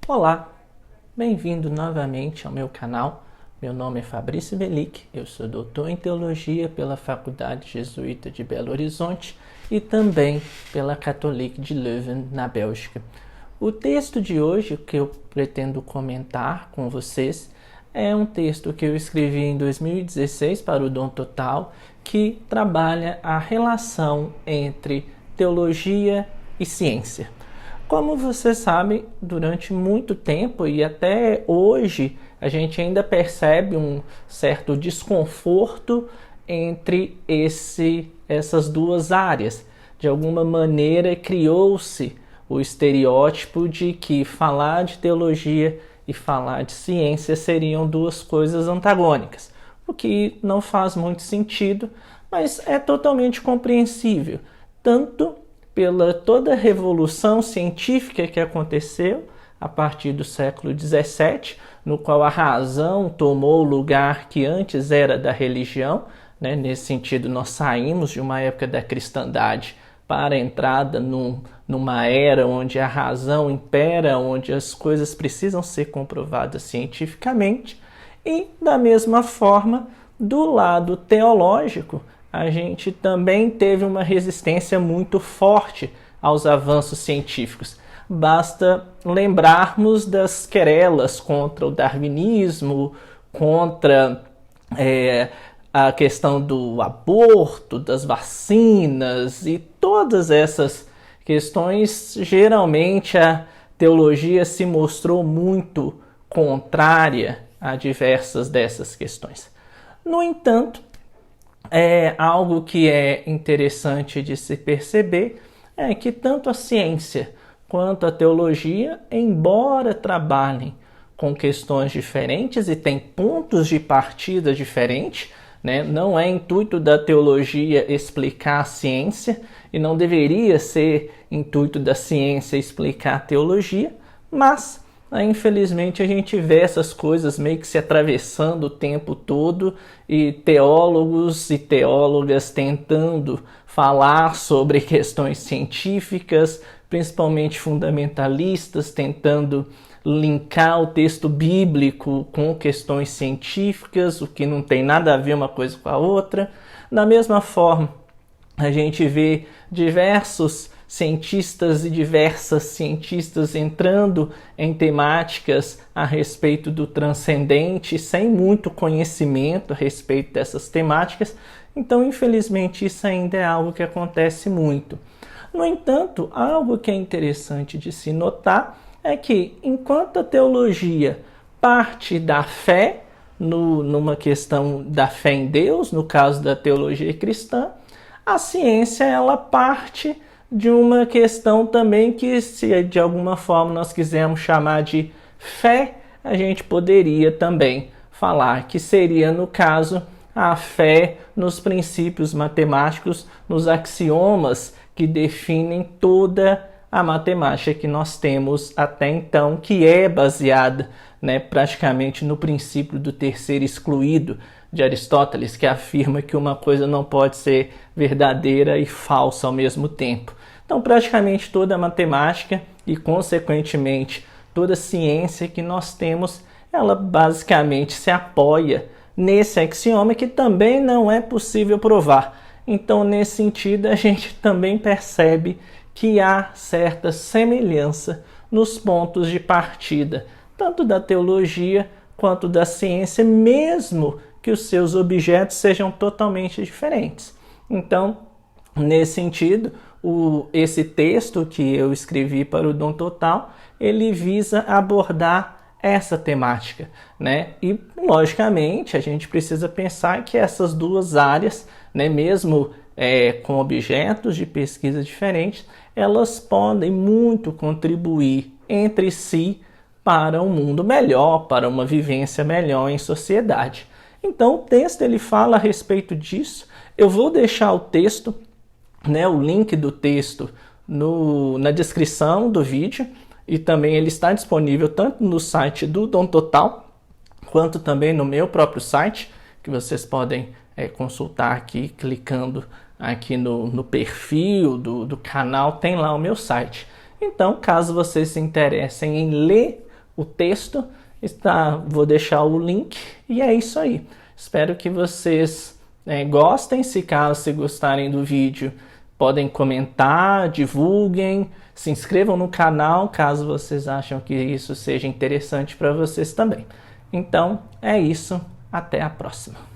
Olá, bem-vindo novamente ao meu canal. Meu nome é Fabrício Belic, eu sou doutor em Teologia pela Faculdade Jesuíta de Belo Horizonte e também pela Catholique de Leuven, na Bélgica. O texto de hoje que eu pretendo comentar com vocês é um texto que eu escrevi em 2016 para o Dom Total, que trabalha a relação entre teologia e ciência. Como você sabe, durante muito tempo e até hoje, a gente ainda percebe um certo desconforto entre essas duas áreas. De alguma maneira, criou-se o estereótipo de que falar de teologia e falar de ciência seriam duas coisas antagônicas, o que não faz muito sentido, mas é totalmente compreensível, tanto pela toda a revolução científica que aconteceu a partir do século XVII, no qual a razão tomou o lugar que antes era da religião. Nesse sentido, nós saímos de uma época da cristandade para a entrada numa era onde a razão impera, onde as coisas precisam ser comprovadas cientificamente. E, da mesma forma, do lado teológico, a gente também teve uma resistência muito forte aos avanços científicos. Basta lembrarmos das querelas contra o darwinismo, contra a questão do aborto, das vacinas e todas essas questões. Geralmente a teologia se mostrou muito contrária a diversas dessas questões. No entanto, algo que é interessante de se perceber é que tanto a ciência quanto a teologia, embora trabalhem com questões diferentes e têm pontos de partida diferentes, não é intuito da teologia explicar a ciência e não deveria ser intuito da ciência explicar a teologia, mas infelizmente a gente vê essas coisas meio que se atravessando o tempo todo e teólogos e teólogas tentando falar sobre questões científicas, principalmente fundamentalistas, tentando linkar o texto bíblico com questões científicas, o que não tem nada a ver uma coisa com a outra. Da mesma forma, a gente vê diversos cientistas e diversas cientistas entrando em temáticas a respeito do transcendente, sem muito conhecimento a respeito dessas temáticas. Então, infelizmente, isso ainda é algo que acontece muito. No entanto, algo que é interessante de se notar é que, enquanto a teologia parte da fé, numa questão da fé em Deus, no caso da teologia cristã, a ciência ela parte de uma questão também que, se de alguma forma nós quisermos chamar de fé, a gente poderia também falar que seria, no caso, a fé nos princípios matemáticos, nos axiomas que definem toda a matemática que nós temos até então, que é baseada praticamente no princípio do terceiro excluído de Aristóteles, que afirma que uma coisa não pode ser verdadeira e falsa ao mesmo tempo. Então, praticamente toda a matemática e, consequentemente, toda a ciência que nós temos, ela basicamente se apoia nesse axioma que também não é possível provar. Então, nesse sentido, a gente também percebe que há certa semelhança nos pontos de partida, tanto da teologia quanto da ciência, mesmo que os seus objetos sejam totalmente diferentes. Então, nesse sentido, esse texto que eu escrevi para o Dom Total, ele visa abordar essa temática, E, logicamente, a gente precisa pensar que essas duas áreas, mesmo com objetos de pesquisa diferentes, elas podem muito contribuir entre si para um mundo melhor, para uma vivência melhor em sociedade. Então, o texto ele fala a respeito disso. Eu vou deixar o texto, o link do texto na descrição do vídeo, e também ele está disponível tanto no site do Dom Total, quanto também no meu próprio site, que vocês podem consultar aqui, clicando aqui no perfil do canal, tem lá o meu site. Então, caso vocês se interessem em ler o texto, vou deixar o link e é isso aí. Espero que vocês gostem. Se caso gostarem do vídeo, podem comentar, divulguem, se inscrevam no canal caso vocês acham que isso seja interessante para vocês também. Então é isso, até a próxima.